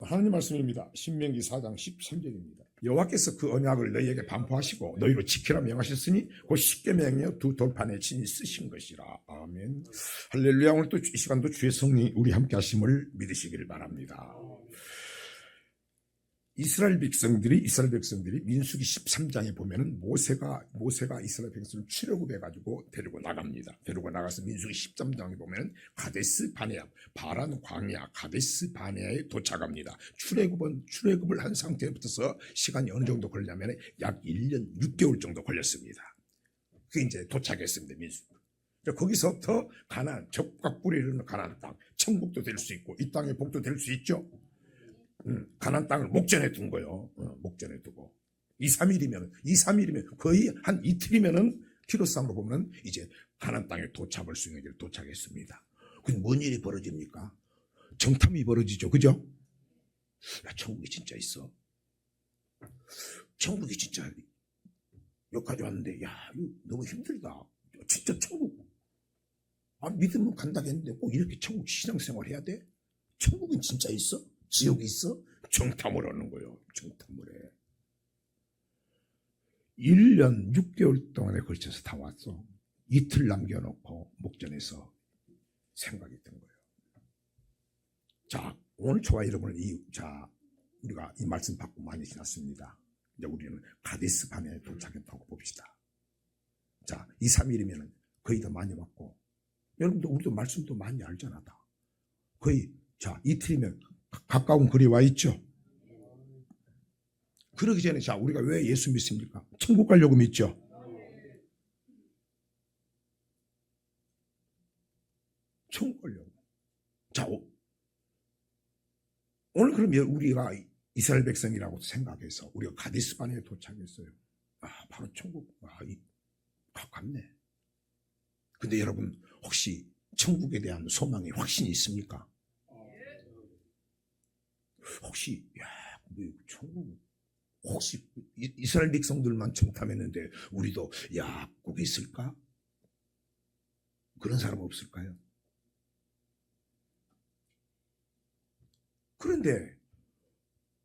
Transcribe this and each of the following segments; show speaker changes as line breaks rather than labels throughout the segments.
하나님 말씀입니다. 신명기 4장 13절입니다. 여호와께서 그 언약을 너희에게 반포하시고 너희로 지키라 명하셨으니 곧 십계명이여 두 돌판에 친히 쓰신 것이라. 아멘. 할렐루야. 오늘 또 이 시간도 주의 성령이 우리 함께 하심을 믿으시기를 바랍니다. 이스라엘 백성들이 민수기 13장에 보면은 모세가 이스라엘 백성을 출애굽해가지고 데리고 나갑니다. 데리고 나가서 민수기 13장에 보면은 가데스 바네아, 바란 광야 가데스 바네아에 도착합니다. 출애굽을 한 상태부터서 시간이 어느 정도 걸리냐면 약 1년 6개월 정도 걸렸습니다. 그게 이제 도착했습니다. 민수기. 거기서부터 가나안, 적과 꿀이 흐르는 가나안 땅, 천국도 될 수 있고 이 땅의 복도 될 수 있죠. 가나안 땅을 목전에 둔 거예요. 목전에 두고 2-3일이면 거의 한 이틀이면은 기로상으로 보면 이제 가나안 땅에 도착할 수 있는 길 도착했습니다. 근데 뭔 일이 벌어집니까? 정탐이 벌어지죠, 그죠? 야, 천국이 진짜 있어. 천국이 진짜 여기까지 왔는데, 야, 이거 너무 힘들다. 진짜 천국. 믿으면 간다겠는데 꼭 이렇게 천국 신앙생활 해야 돼? 천국은 진짜 있어? 지옥이 있어? 정탐을 하는 거예요. 정탐을 해. 1년 6개월 동안에 걸쳐서 다 왔어. 이틀 남겨놓고 목전에서 생각이 든 거예요. 자, 오늘 저와 여러분은 우리가 이 말씀 받고 많이 지났습니다. 이제 우리는 가데스 바네아에 도착했다고 봅시다. 자, 2-3일이면 거의 더 많이 왔고, 여러분도 우리도 말씀도 많이 알잖아. 다. 거의, 자, 이틀이면 가까운 거리에 와 있죠. 그러기 전에 자 우리가 왜 예수 믿습니까? 천국 가려고 믿죠. 천국 가려고. 자 오늘 그러면 우리가 이스라엘 백성이라고 생각해서 우리가 가데스 바네아에 도착했어요. 바로 천국. 가깝네. 근데 여러분 혹시 천국에 대한 소망이 확신이 있습니까? 혹시 천국 혹시 이스라엘 백성들만 정탐했는데 우리도 거기 있을까? 그런 사람 없을까요? 그런데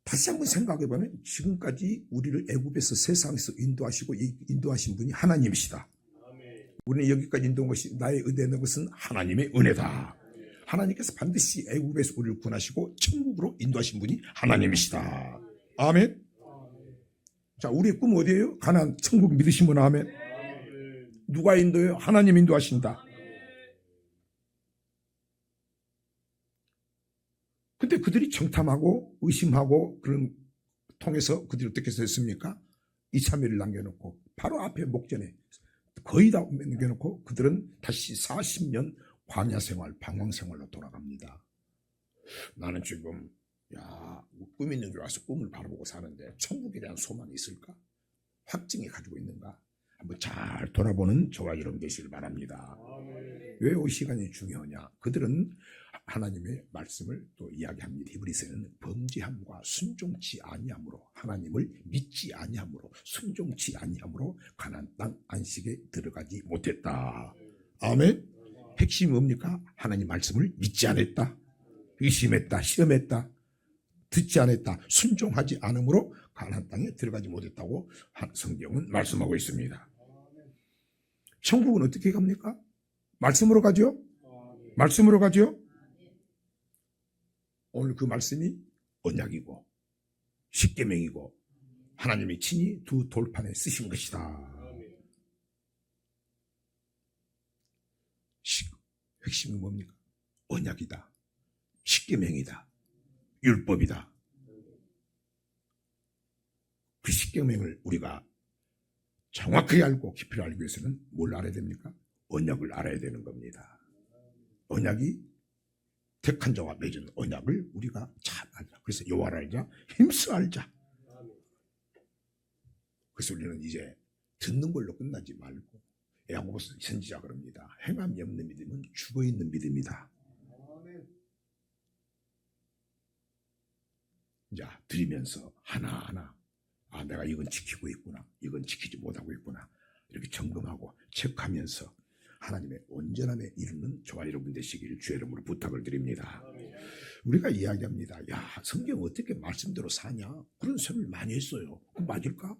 다시 한번 생각해보면 지금까지 우리를 애굽에서 세상에서 인도하시고 인도하신 분이 하나님이시다. 우리는 여기까지 인도한 것이 나의 은혜는 것은 하나님의 은혜다. 하나님께서 반드시 애굽에서 우리를 구원하시고 천국으로 인도하신 분이 하나님이시다. 아멘. 자, 우리의 꿈은 어디예요? 가나안 천국 믿으신 분. 아멘. 누가 인도해요? 하나님 인도하신다. 근데 그들이 정탐하고 의심하고 그런 통해서 그들이 어떻게 했습니까? 2-3일을 남겨놓고 바로 앞에 목전에 거의 다 남겨놓고 그들은 다시 40년 광야 생활, 방황 생활로 돌아갑니다. 나는 지금 꿈 있는 게 와서 꿈을 바라보고 사는데 천국에 대한 소망이 있을까? 확증이 가지고 있는가? 한번 잘 돌아보는 저와 여러분 되시길 바랍니다. 왜 이 시간이 중요하냐? 그들은 하나님의 말씀을 또 이야기합니다. 히브리서에는 범죄함과 순종치 아니함으로 하나님을 믿지 아니함으로 순종치 아니함으로 가나안 땅 안식에 들어가지 못했다. 아멘. 핵심이 뭡니까? 하나님 말씀을 믿지 않았다. 의심했다. 시험했다. 듣지 않았다. 순종하지 않으므로 가나안 땅에 들어가지 못했다고 성경은 말씀하고 있습니다. 천국은 어떻게 갑니까? 말씀으로 가죠? 말씀으로 가죠? 오늘 그 말씀이 언약이고 십계명이고 하나님이 친히 두 돌판에 쓰신 것이다. 핵심은 뭡니까? 언약이다. 십계명이다. 율법이다. 그 십계명을 우리가 정확하게 알고 깊이 알기 위해서는 뭘 알아야 됩니까? 언약을 알아야 되는 겁니다. 언약이 택한 자와 맺은 언약을 우리가 잘 알자. 그래서 여호와를 알자, 힘써 알자. 그래서 우리는 이제 듣는 걸로 끝나지 말고 야고보서 선지자 그럽니다. 행함이 없는 믿음은 죽어있는 믿음이다. 자, 들으면서 하나하나 내가 이건 지키고 있구나, 이건 지키지 못하고 있구나 이렇게 점검하고 체크하면서 하나님의 온전함에 이르는 저와 여러분 되시기를 주의 이름으로 부탁을 드립니다. 우리가 이야기합니다. 야, 성경 어떻게 말씀대로 사냐? 그런 소리를 많이 했어요. 맞을까?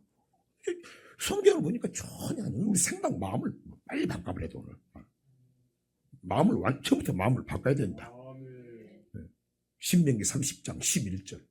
성경을 보니까 전혀 아니에요. 우리 생각 마음을 빨리 바꿔버려야 돼, 오늘. 마음을 처음부터 마음을 바꿔야 된다. 신명기 30장 11절.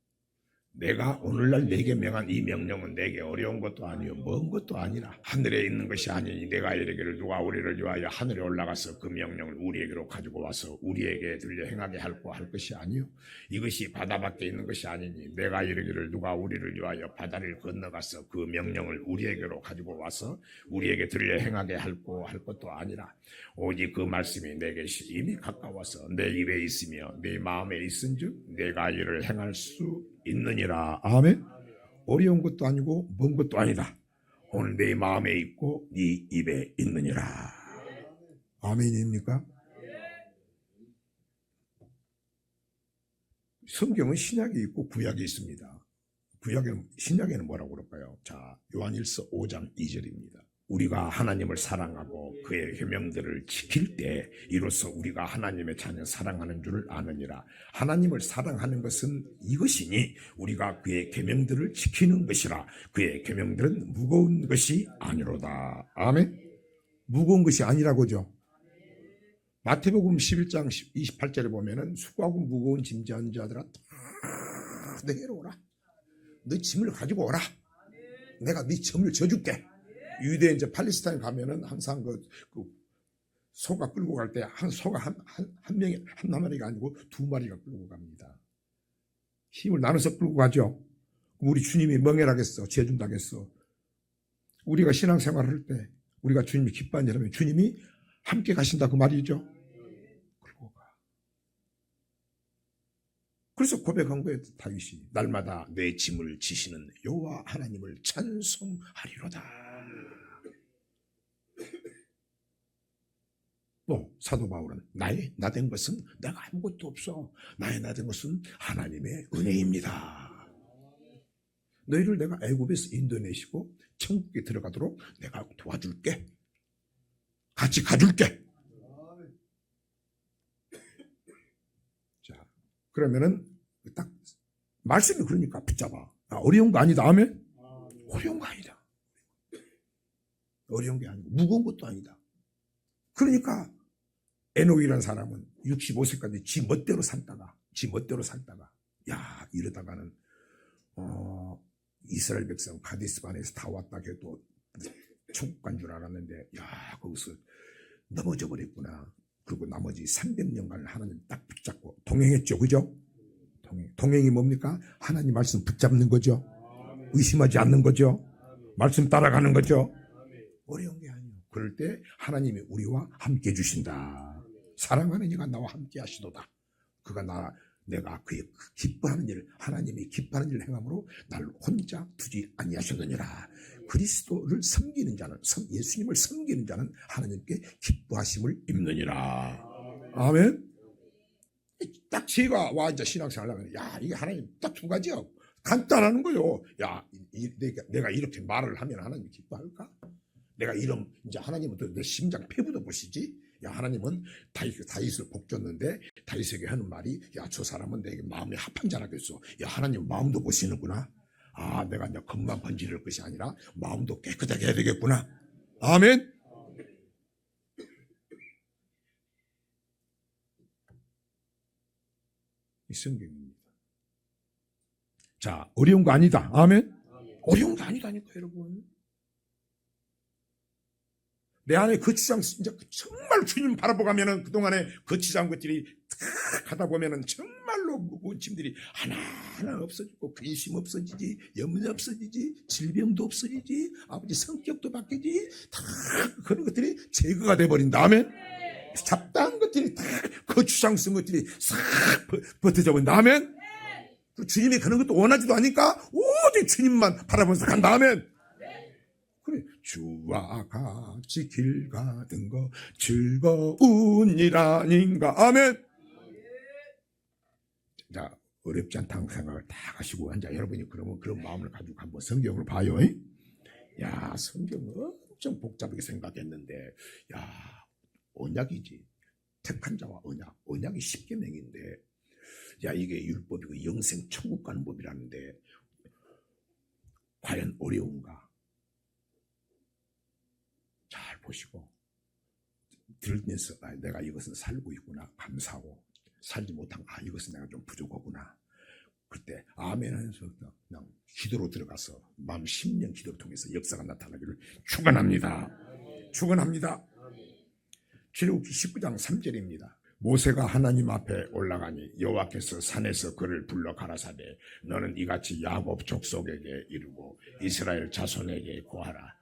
내가 오늘날 내게 명한 이 명령은 내게 어려운 것도 아니요 먼 것도 아니라 하늘에 있는 것이 아니니 내가 이르기를 누가 우리를 위하여 하늘에 올라가서 그 명령을 우리에게로 가지고 와서 우리에게 들려 행하게 할 것이 아니요 이것이 바다 밖에 있는 것이 아니니 내가 이르기를 누가 우리를 위하여 바다를 건너가서 그 명령을 우리에게로 가지고 와서 우리에게 들려 행하게 할 것도 아니라 오직 그 말씀이 내게 이미 가까워서 내 입에 있으며 내 마음에 있은즉 내가 이를 행할 수 있느니라. 아멘. 어려운 것도 아니고 먼 것도 아니다. 오늘 내 마음에 있고 네 입에 있느니라. 아멘입니까? 성경은 신약이 있고 구약이 있습니다. 신약에는 뭐라고 그럴까요? 자, 요한일서 5장 2절입니다. 우리가 하나님을 사랑하고 그의 계명들을 지킬 때 이로써 우리가 하나님의 자녀 사랑하는 줄을 아느니라. 하나님을 사랑하는 것은 이것이니 우리가 그의 계명들을 지키는 것이라. 그의 계명들은 무거운 것이 아니로다. 아멘. 무거운 것이 아니라고죠. 마태복음 11장 28절에 보면은 수고하고 무거운 짐 지는 자들아 다 내게로 오라. 너 짐을 가지고 오라. 내가 네 짐을 져줄게. 유대에 이제 팔레스타인 가면은 항상 그 소가 끌고 갈 때 한 소가 한 명이 한 마리가 아니고 두 마리가 끌고 갑니다. 힘을 나눠서 끌고 가죠. 우리 주님이 멍해라겠어, 재준다겠어. 우리가 신앙생활을 할 때 우리가 주님이 기뻐하는 여러분, 주님이 함께 가신다 그 말이죠. 끌고 가. 그래서 고백한 거예요. 다윗이 날마다 내 짐을 지시는 여호와 하나님을 찬송하리로다. 또 사도 바울은 나의 나된 것은 내가 아무것도 없어. 나의 나된 것은 하나님의 은혜입니다. 너희를 내가 애굽에서 인도내시고 천국에 들어가도록 내가 도와줄게. 같이 가줄게. 자, 그러면은 딱 말씀이 그러니까 붙잡아. 어려운 거 아니다. 아멘? 어려운 거 아니다. 어려운 게 아니고 무거운 것도 아니다. 그러니까 에녹이라는 사람은 65세까지 지 멋대로 살다가 야 이러다가는 이스라엘 백성 가데스반에서 다 왔다 해도 천국 간 줄 알았는데 야 거기서 넘어져 버렸구나. 그리고 나머지 300년간을 하나님 딱 붙잡고 동행했죠. 그죠? 동행이 뭡니까? 하나님 말씀 붙잡는 거죠. 의심하지 않는 거죠. 말씀 따라가는 거죠. 어려운 게 아니에요. 그럴 때 하나님이 우리와 함께 해주신다. 사랑하는 이가 나와 함께 하시도다. 그가 내가 그의 기뻐하는 일을 하나님이 기뻐하는 일을 행함으로 나를 혼자 두지 아니하셨느니라. 그리스도를 섬기는 자는 예수님을 섬기는 자는 하나님께 기뻐하심을 입느니라. 아멘. 딱 제가 와 이제 신앙생활 하면 야 이게 하나님 딱 두 가지요. 간단한 거요. 야 내가 이렇게 말을 하면 하나님 기뻐할까? 내가 이런 이제 하나님은 또 내 심장 폐부도 보시지. 야 하나님은 다윗을 복줬는데 다윗에게 하는 말이 야 저 사람은 내게 마음에 합한 자라겠어. 야 하나님 마음도 보시는구나. 아 내가 이제 겉만 번지를 것이 아니라 마음도 깨끗하게 해야 되겠구나. 아멘. 이 성경입니다. 자 어려운 거 아니다. 아멘. 어려운 거 아니다니까 여러분. 내 안에 거치장 이제 정말 주님 바라보고 가면은 그동안에 거치장 것들이 탁 하다 보면은 정말로 무거운 짐들이 하나하나 없어지고 근심 없어지지, 염려 없어지지, 질병도 없어지지, 아버지 성격도 바뀌지, 다 그런 것들이 제거가 돼 버린 다음에 잡다한 것들이 다 거치장 쓴 것들이 싹 벗어져 버린 다음에 주님이 그런 것도 원하지도 않으니까 오직 주님만 바라보면서 간 다음에 그래, 주와 같이 길 가는 거 즐거운 일 아닌가. 아멘. 자, 어렵지 않다는 생각을 다 하시고 앉아. 여러분이 그러면 그런 마음을 가지고 한번 성경을 봐요. 야, 성경은 엄청 복잡하게 생각했는데, 야, 언약이지. 택한 자와 언약. 언약이 10계명인데 야, 이게 율법이고 영생 천국 가는 법이라는데 과연 어려운가? 잘 보시고 들으면서 내가 이것은 살고 있구나 감사하고, 살지 못한 이것은 내가 좀 부족하구나. 그때 아멘 하면서 그냥 기도로 들어가서 마음 10년 기도를 통해서 역사가 나타나기를 축원합니다. 축원합니다. 출애굽기 19장 3절입니다. 모세가 하나님 앞에 올라가니 여호와께서 산에서 그를 불러 가라사대 너는 이같이 야곱 족속에게 이르고 이스라엘 자손에게 고하라.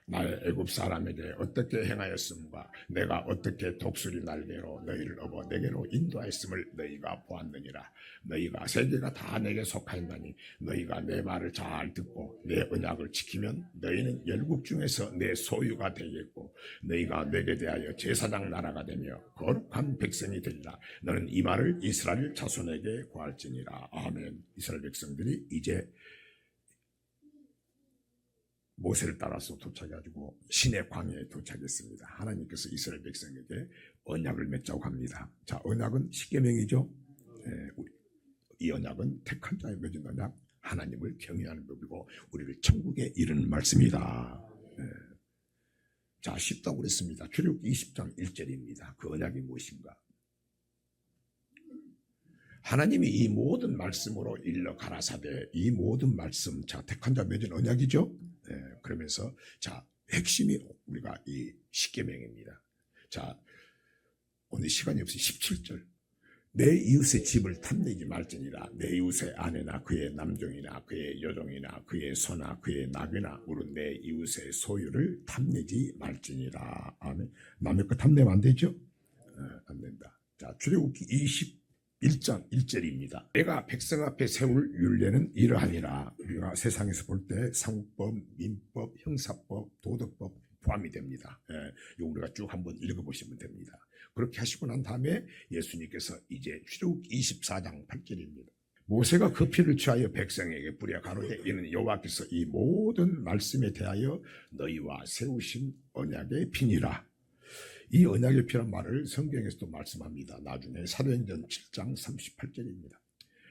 나의 애굽 사람에게 어떻게 행하였음과 내가 어떻게 독수리 날개로 너희를 업어 내게로 인도하였음을 너희가 보았느니라. 너희가 세계가 다 내게 속하였나니 너희가 내 말을 잘 듣고 내 언약을 지키면 너희는 열국 중에서 내 소유가 되겠고 너희가 내게 대하여 제사장 나라가 되며 거룩한 백성이 되리라. 너는 이 말을 이스라엘 자손에게 고할지니라. 아멘. 이스라엘 백성들이 이제 모세를 따라서 도착해가지고 신의 광야에 도착했습니다. 하나님께서 이스라엘 백성에게 언약을 맺자고 합니다. 자, 언약은 십계명이죠. 이 언약은 택한 자에 맺은 언약, 하나님을 경외하는 법이고 우리를 천국에 이르는 말씀이다. 자, 쉽다고 그랬습니다. 출애굽기 20장 1절입니다. 그 언약이 무엇인가? 하나님이 이 모든 말씀으로 일러 가라사대, 이 모든 말씀, 자, 택한 자 맺은 언약이죠. 그러면서 자, 핵심이 우리가 이 십계명입니다. 자, 오늘 시간이 없어 17절. 내 이웃의 집을 탐내지 말지니라. 내 이웃의 아내나 그의 남종이나 그의 여종이나 그의 소나 그의 나귀나 우리 내 이웃의 소유를 탐내지 말지니라. 아멘. 남의 거 탐내면 안 되죠? 안 된다. 자, 출애굽기 21장 1절입니다. 내가 백성 앞에 세울 율례는 이러하니라. 우리가 세상에서 볼 때 상법, 민법, 형사법, 도덕법 포함이 됩니다. 우리가 쭉 한번 읽어보시면 됩니다. 그렇게 하시고 난 다음에 예수님께서 이제 출애굽기 24장 8절입니다. 모세가 그 피를 취하여 백성에게 뿌려 가로되 이는 여호와께서 이 모든 말씀에 대하여 너희와 세우신 언약의 피니라. 이 언약의 피란 말을 성경에서도 말씀합니다. 나중에 사도행전 7장 38절입니다.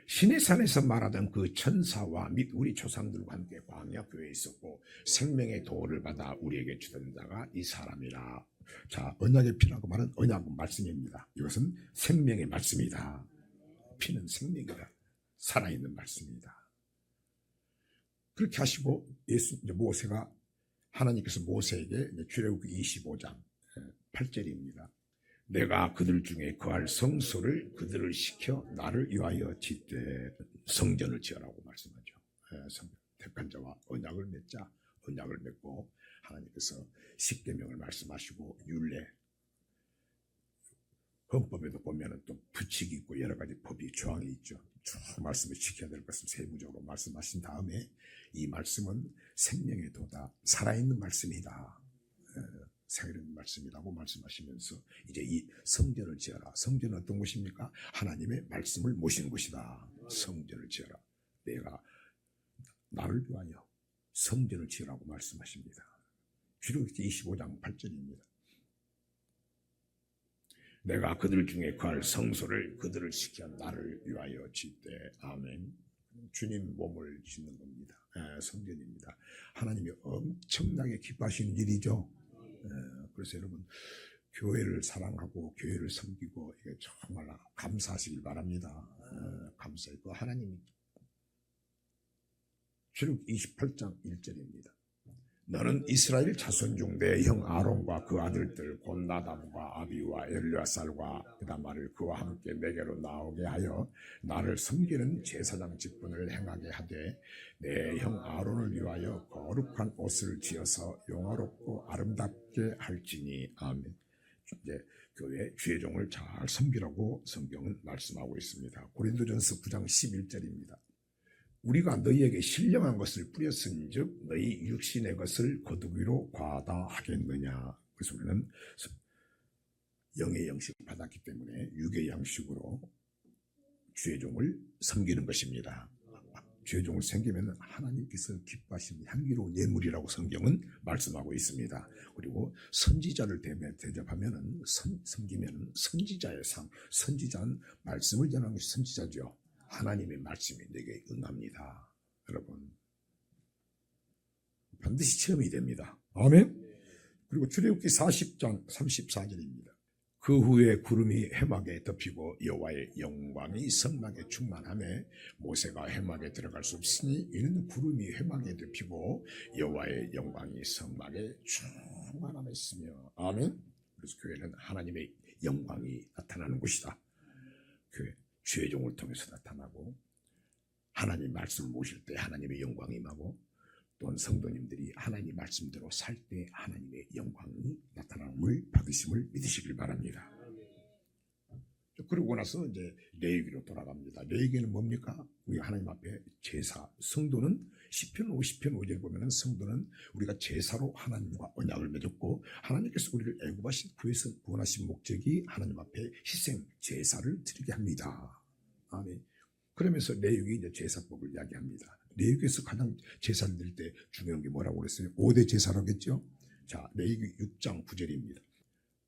시내산에서 말하던 그 천사와 및 우리 조상들과 함께 광야교회에 있었고 생명의 도를 받아 우리에게 주던 자가 이 사람이라. 자, 언약의 피라고 말은 언약은 말씀입니다. 이것은 생명의 말씀이다. 피는 생명이다. 살아있는 말씀이다. 그렇게 하시고 모세가 하나님께서 모세에게 출애굽기 25장 8절입니다. 내가 그들 중에 거할 성소를 그들을 시켜 나를 위하여 짓되 성전을 지으라고 말씀하죠. 택한 자와 언약을 맺자. 언약을 맺고 하나님께서 십계명을 말씀하시고 율례, 헌법에도 보면은 또 규칙이 있고 여러 가지 법이 조항이 있죠. 쭉 말씀을 지켜야 될 것을 세부적으로 말씀하신 다음에 이 말씀은 생명의 도다, 살아있는 말씀이다. 살아있는 말씀이라고 말씀하시면서 이제 이 성전을 지어라. 성전은 어떤 곳입니까? 하나님의 말씀을 모시는 곳이다. 성전을 지어라. 내가 나를 위하여 성전을 지으라고 말씀하십니다. 출애굽기 25장 8절입니다. 내가 그들 중에 거할 성소를 그들을 시켜 나를 위하여 짓되. 아멘. 주님 몸을 짓는 겁니다. 성전입니다. 하나님이 엄청나게 기뻐하시는 일이죠. 그래서 여러분 교회를 사랑하고 교회를 섬기고 이게 정말 감사하시길 바랍니다. 감사하고 하나님이 출애굽기 28장 1절입니다. 너는 이스라엘 자손 중 내 형 아론과 그 아들들 곧 나답과 아비와 엘르아살과 그다마를 그와 함께 내게로 나오게 하여 나를 섬기는 제사장 직분을 행하게 하되 내 형 아론을 위하여 거룩한 옷을 지어서 영화롭고 아름답게 할지니. 아멘. 이제 교회 주의 종을 잘 섬기라고 성경은 말씀하고 있습니다. 고린도전서 9장 11절입니다. 우리가 너희에게 신령한 것을 뿌렸은즉 너희 육신의 것을 거두기로 과다하겠느냐. 그래서 우리는 영의 양식을 받았기 때문에 육의 양식으로 주의 종을 섬기는 것입니다. 죄종을 생기면 하나님께서 기뻐하시는 향기로운 예물이라고 성경은 말씀하고 있습니다. 그리고 선지자를 대접하면은 섬기면은 선지자의 상, 선지자는 말씀을 전하는 것이 선지자죠. 하나님의 말씀이 내게 응합니다. 여러분 반드시 체험이 됩니다. 아멘. 그리고 출애굽기 40장 34절입니다. 그 후에 구름이 해막에 덮이고 여호와의 영광이 성막에 충만하며 모세가 해막에 들어갈 수 없으니 이는 구름이 해막에 덮이고 여호와의 영광이 성막에 충만하였으며. 아멘. 그래서 교회는 하나님의 영광이 나타나는 곳이다. 교회 주의 종을 통해서 나타나고 하나님 말씀을 모실 때 하나님의 영광이 임하고 또한 성도님들이 하나님 말씀대로 살 때 하나님의 영광이 나타남을 받으심을 믿으시길 바랍니다. 그러고 나서 이제 레위기로 돌아갑니다. 레위기는 뭡니까? 우리 하나님 앞에 제사. 성도는 시편 50편 5절 보면은 성도는 우리가 제사로 하나님과 언약을 맺었고 하나님께서 우리를 애굽하신 구에서 구원하신 목적이 하나님 앞에 희생 제사를 드리게 합니다. 아멘. 그러면서 레위기 이제 제사법을 이야기합니다. 레위기에서 가장 제사를 드릴 때 중요한 게 뭐라고 그랬어요? 5대 제사라고 했죠. 자, 레위기 6장 9절입니다.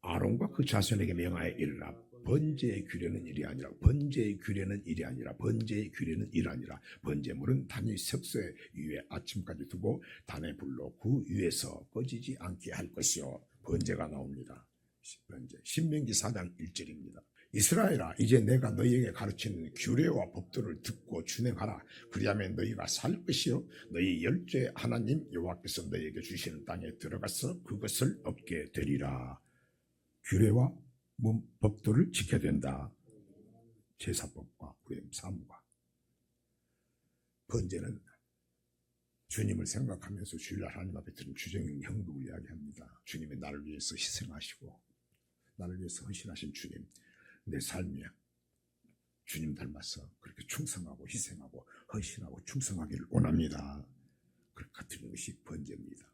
아론과 그 자손에게 명하여 이르라. 번제의 규례는 일이 아니라 번제의 규례는 일이 아니라 번제의 규례는 일 아니라 번제물은 단위 석쇠 위에 아침까지 두고 단의 불로 그 위에서 꺼지지 않게 할 것이요. 번제가 나옵니다. 번제. 신명기 4장 1절입니다. 이스라엘아 이제 내가 너희에게 가르치는 규례와 법도를 듣고 준행하라. 그리하면 너희가 살 것이요 너희 열조의 하나님 여호와께서 너희에게 주시는 땅에 들어가서 그것을 얻게 되리라. 규례와 법도를 지켜야 된다. 제사법과 후임 사무가. 번제는 주님을 생각하면서 주일날 하나님 앞에 드린 주정인 헌금을 이야기합니다. 주님이 나를 위해서 희생하시고 나를 위해서 헌신하신 주님, 내 삶이 주님 닮아서 그렇게 충성하고 희생하고 헌신하고 충성하기를 원합니다. 그렇게 드리는 것이 번제입니다.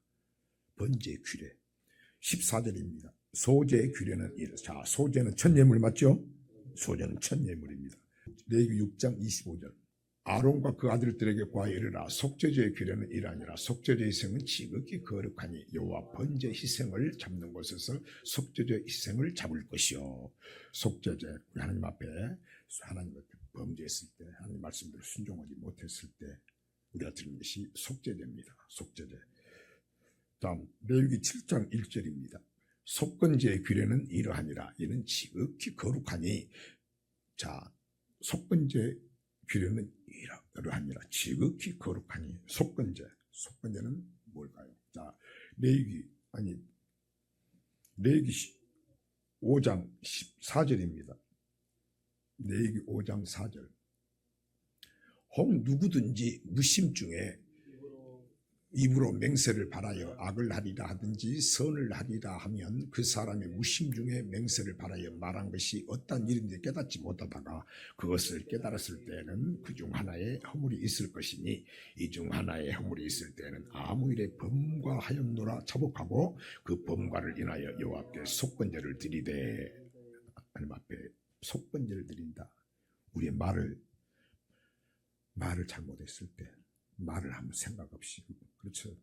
번제의 규례 14절입니다. 소제의 규례는 이래. 자, 소제는 첫 예물 맞죠? 소제는 첫 예물입니다. 레위기 6장 25절. 아론과 그 아들들에게 구하여 이르라. 속죄제의 규례는 이래 아니라 속죄제 희생은 지극히 거룩하니 여호와 번제 희생을 잡는 곳에서 속죄제 희생을 잡을 것이요. 속죄제 하나님 앞에 범죄했을 때 하나님 말씀대로 순종하지 못했을 때 우리가 드리는 것이 속죄제입니다. 속죄제. 다음 레위기 7장 1절입니다. 속건제의 규례는 이러하니라. 이는 지극히 거룩하니. 자, 속건제 규례는 이러하니라. 지극히 거룩하니. 속건제. 속건제는 뭘까요? 자, 레위기 5장 14절입니다. 레위기 5장 4절. 혹 누구든지 무심 중에 입으로 맹세를 바라여 악을 하리라 하든지 선을 하리라 하면 그 사람의 무심 중에 맹세를 바라여 말한 것이 어떤 일인지 깨닫지 못하다가 그것을 깨달았을 때는 그 중 하나의 허물이 있을 것이니 이 중 하나의 허물이 있을 때는 아무 일에 범과하였노라 자복하고 그 범과를 인하여 여호와께 속건제를 드리되. 하나님 앞에 속건제를 드린다. 우리의 말을 잘못했을 때 말을 아무 생각 없이. 그렇죠.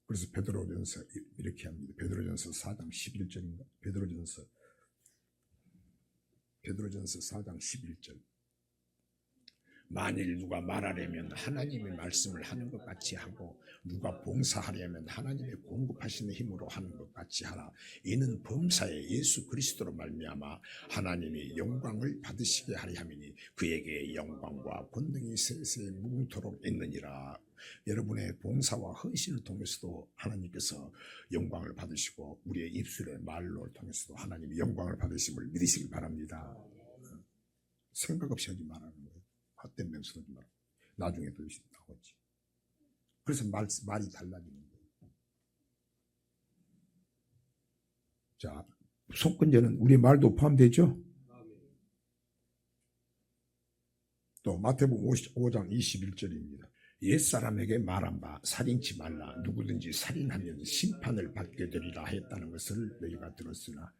그래서 베드로전서 이렇게 합니다. 베드로전서 4장 11절인가? 베드로전서 4장 11절. 만일 누가 말하려면 하나님의 말씀을 하는 것 같이 하고 누가 봉사하려면 하나님의 공급하시는 힘으로 하는 것 같이 하라. 이는 범사에 예수 그리스도로 말미암아 하나님이 영광을 받으시게 하려 함이니 그에게 영광과 권능이 세세에 무궁토록 있느니라. 여러분의 봉사와 헌신을 통해서도 하나님께서 영광을 받으시고 우리의 입술의 말로 통해서도 하나님이 영광을 받으심을 믿으시기 바랍니다. 생각 없이 하지 말라는 거예요. 헛된 맹수하지 말고 나중에 또 나오지. 그래서 말이 달라지는 거예요. 자, 속건제는 우리의 말도 포함되죠. 또 마태복음 5장 21절입니다. 옛사람에게 말한 바 살인치 말라. 누구든지 살인하면 심판을 받게 되리라 했다는 것을 너희가 들었으나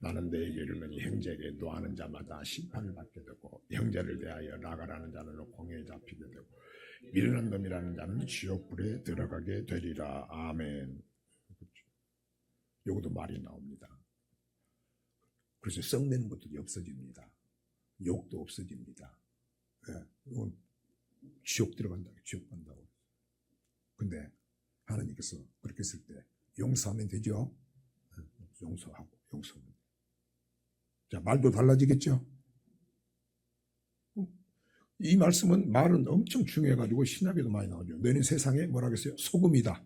나는 너희에게 이르노니 형제에게 노하는 자마다 심판을 받게 되고 형제를 대하여 나가라는 자는 공회에 잡히게 되고 미련한 놈이라는 자는 지옥불에 들어가게 되리라. 아멘. 요것도 말이 나옵니다. 그래서 썩내는 것들이 없어집니다. 욕도 없어집니다. 예, 이건 지옥 들어간다고, 지옥 간다고. 근데 하나님께서 그렇게 했을 때 용서하면 되죠? 용서하고, 용서하면. 자, 말도 달라지겠죠? 이 말씀은 말은 엄청 중요해가지고 신약에도 많이 나오죠. 너희는 세상에 뭐라고 했어요? 소금이다.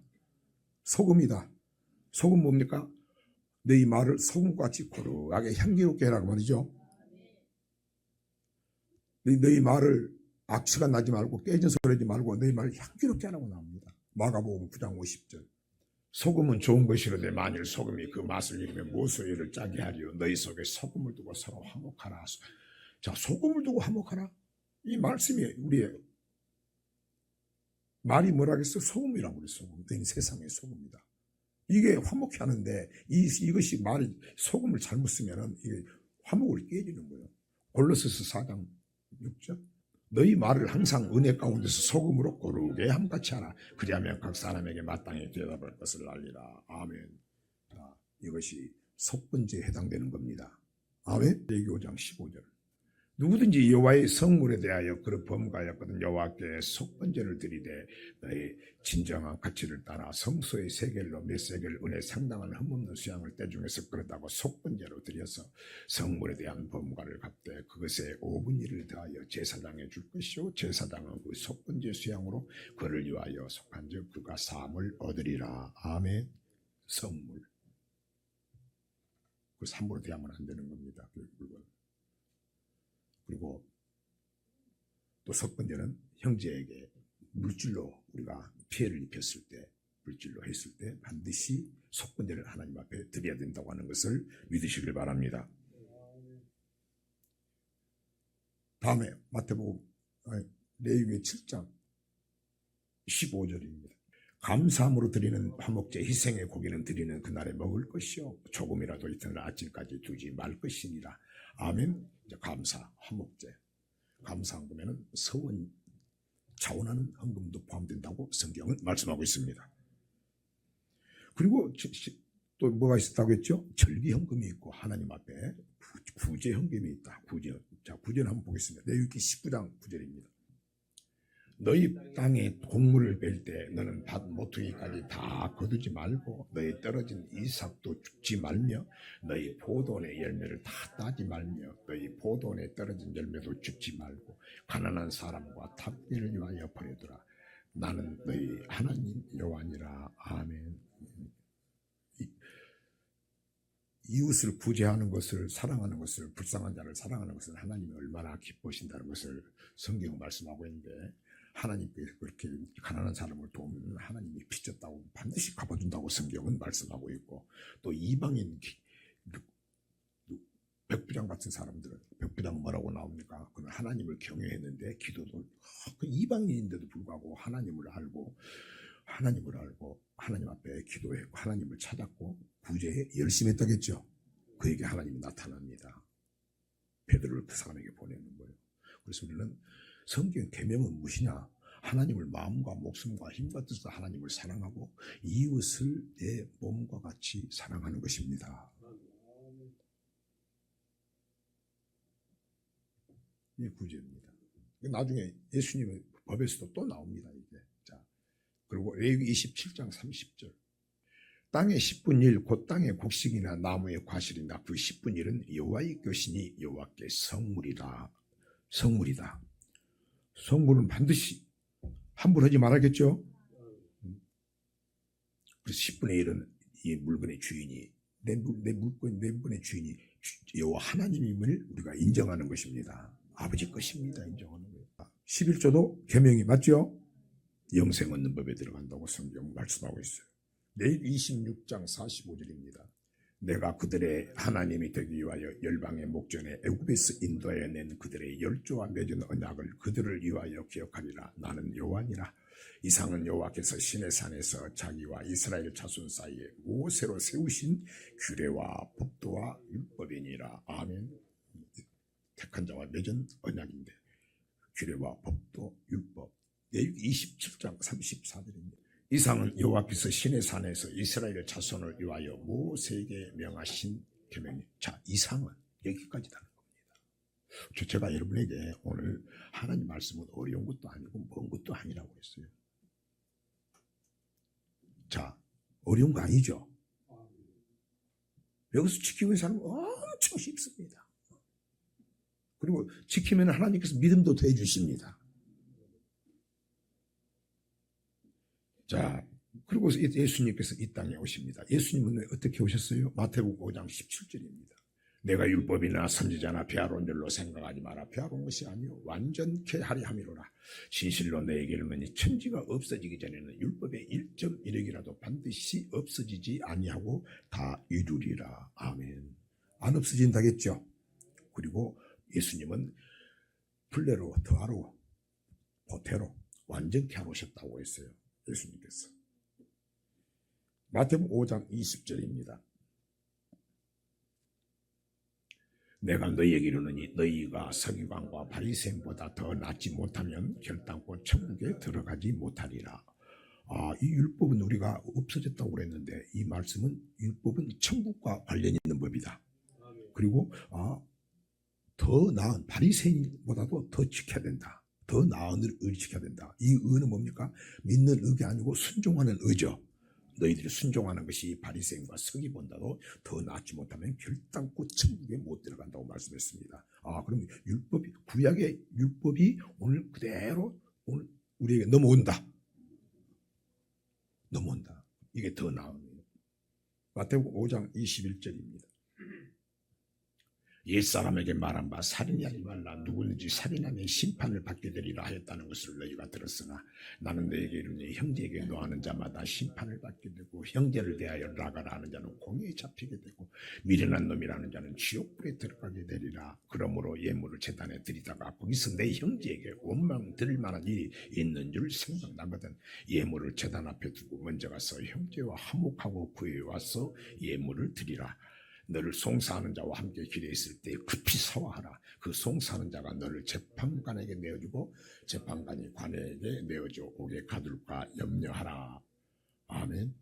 소금이다. 소금 뭡니까? 너희 말을 소금같이 고루하게 향기롭게 해라고 말이죠. 너희 말을 악취가 나지 말고 깨진 소리 하지 말고 너희 말을 향기롭게 하라고 나옵니다. 마가복음 9장 50절. 소금은 좋은 것이로되 만일 소금이 그 맛을 잃으면 무엇으로 이를 짜게 하리요. 너희 속에 소금을 두고 서로 화목하라. 자, 소금을 두고 화목하라. 이 말씀이 우리의 말이 뭐라겠어? 소금이라고 그래. 소금. 너희 세상의 소금이다. 이게 화목해 하는데 이것이 말이 소금을 잘못 쓰면은 이게 화목을 깨지는 거예요. 골로새서 4장 6절. 너희 말을 항상 은혜 가운데서 소금으로 고르게 함같이 하라. 그리하면 각 사람에게 마땅히 대답할 것을 알리라. 아멘. 자, 이것이 속번제에 해당되는 겁니다. 아멘. 레위기 5장 15절. 누구든지 여호와의 성물에 대하여 그를 범가하였거든 여호와께 속번제를 드리되 너희 진정한 가치를 따라 성소의 세겔로 몇 세겔 은혜 상당한 흠없는 수양을 떼중에서 그렇다고 속번제로 드려서 성물에 대한 범가를 갚되 그것에 5분의 1을 더하여 제사장에 줄 것이요 제사장은 그 속번제 수양으로 그를 위하여 속한즉 그가 사함을 얻으리라. 아멘. 성물 그 함부로 대하면 안 되는 겁니다. 그리고 또 속번제는 형제에게 물질로 우리가 피해를 입혔을 때, 물질로 했을 때 반드시 속번제를 하나님 앞에 드려야 된다고 하는 것을 믿으시길 바랍니다. 다음에 마태복음 레위기 7장 15절입니다. 감사함으로 드리는 화목제 희생의 고기는 드리는 그날에 먹을 것이요 조금이라도 이튿날 아침까지 두지 말 것이니라. 아멘. 감사, 화목제. 감사한 거면은 서원, 자원하는 헌금도 포함된다고 성경은 말씀하고 있습니다. 그리고 또 뭐가 있었다고 했죠? 절기 헌금이 있고 하나님 앞에 구제 헌금이 있다. 구제. 자, 구제를 한번 보겠습니다. 레위기 19장 9절입니다. 너희 땅에 곡물을 뺄 때 너는 밭 모퉁이까지 다 거두지 말고 너희 떨어진 이삭도 죽지 말며 너희 포도원의 열매를 다 따지 말며 너희 포도원에 떨어진 열매도 죽지 말고 가난한 사람과 탑비를 위하여 버려두라. 나는 너희 하나님 여호와니라. 아멘. 이웃을 구제하는 것을 사랑하는 것을 불쌍한 자를 사랑하는 것을 하나님이 얼마나 기뻐하신다는 것을 성경은 말씀하고 있는데 하나님께서 그렇게 가난한 사람을 도우면 하나님이 빚졌다고 반드시 갚아준다고 성경은 말씀하고 있고 또 이방인 백부장 같은 사람들은 백부장 뭐라고 나옵니까? 그는 하나님을 경외했는데 기도도 그 이방인인데도 불구하고 하나님을 알고 하나님 앞에 기도했고 하나님을 찾았고 구제에 열심히 했다겠죠. 그에게 하나님이 나타납니다. 베드로를 그 사람에게 보내는 거예요. 그래서 우리는 성경 계명은 무엇이냐? 하나님을 마음과 목숨과 힘과 뜻으로 하나님을 사랑하고 이웃을 내 몸과 같이 사랑하는 것입니다. 이게 구제입니다. 나중에 예수님의 법에서도 또 나옵니다. 이게. 자, 그리고 레위기 27장 30절. 땅의 10분의 1, 곧 땅의 곡식이나 나무의 과실이나 그 10분의 1은 여호와의 것이니 여호와께 성물이다. 성물이다. 성물은 반드시 함부로 하지 말아야겠죠. 그래서 10분의 1은 이 물건의 주인이 내 물건의 주인이 여호와 하나님임을 우리가 인정하는 것입니다. 아버지 것입니다. 인정하는 거예요. 11조도 계명이 맞죠? 영생 얻는 법에 들어간다고 성경 말씀하고 있어요. 레위기 26장 45절입니다. 내가 그들의 하나님이 되기 위하여 열방의 목전에 애굽에서 인도하여 낸 그들의 열조와 맺은 언약을 그들을 위하여 기억하리라. 나는 여호와니라. 이상은 여호와께서 시내 산에서 자기와 이스라엘 자손 사이에 모세로 세우신 규례와 법도와 율법이니라. 아멘. 택한 자와 맺은 언약인데 규례와 법도 율법 레위기 27장 34절입니다. 이상은 여호와께서 시내 산에서 이스라엘 자손을 위하여 모세에게 명하신 계명이. 자, 이상은 여기까지다는 겁니다. 제가 여러분에게 오늘 하나님 말씀은 어려운 것도 아니고 먼 것도 아니라고 했어요. 자, 어려운 거 아니죠? 여기서 지키고 있는 사람은 엄청 쉽습니다. 그리고 지키면 하나님께서 믿음도 더해 주십니다. 자, 그리고 예수님께서 이 땅에 오십니다. 예수님은 어떻게 오셨어요? 마태복음 5장 17절입니다. 내가 율법이나 선지자나 배아론 줄로 생각하지 마라. 배아론 것이 아니요 완전케 하려 함이로라. 진실로 내게 이르노니 천지가 없어지기 전에는 율법의 1.1획이라도 반드시 없어지지 아니하고 다 이루리라. 아멘. 안 없어진다겠죠. 그리고 예수님은 플레로 더하로 보태로 완전케 하러 오셨다고 했어요. 예수님께서. 마태복음 5장 20절입니다. 내가 너희에게 이르노니 너희가 서기관과 바리새인보다 더 낫지 못하면 결단코 천국에 들어가지 못하리라. 이 율법은 우리가 없어졌다고 그랬는데 이 말씀은 율법은 천국과 관련이 있는 법이다. 그리고 더 나은 바리새인보다도 더 지켜야 된다. 더 나은 의를 지켜야 된다. 이 의는 뭡니까? 믿는 의가 아니고 순종하는 의죠. 너희들이 순종하는 것이 바리새인과 서기보다도 더 낫지 못하면 결단코 천국에 못 들어간다고 말씀했습니다. 그럼 율법이, 구약의 율법이 오늘 그대로 오늘 우리에게 넘어온다. 이게 더 나은 거예요. 마태복음 5장 21절입니다. 옛사람에게 말한 바 살인이 하지 말라. 누구든지 살인하면 심판을 받게 되리라 하였다는 것을 너희가 들었으나 나는 너희에게 이르노니 형제에게 노하는 자마다 심판을 받게 되고 형제를 대하여 나가라 하는 자는 공의에 잡히게 되고 미련한 놈이라는 자는 지옥불에 들어가게 되리라. 그러므로 예물을 제단에 드리다가 거기서 내 형제에게 원망 들을 만한 일이 있는 줄 생각나거든 예물을 제단 앞에 두고 먼저 가서 형제와 화목하고 그에 와서 예물을 드리라. 너를 송사하는 자와 함께 길에 있을 때 급히 사화하라. 그 송사하는 자가 너를 재판관에게 내어주고 재판관이 관에게 내어줘 오게 가둘까 염려하라. 아멘.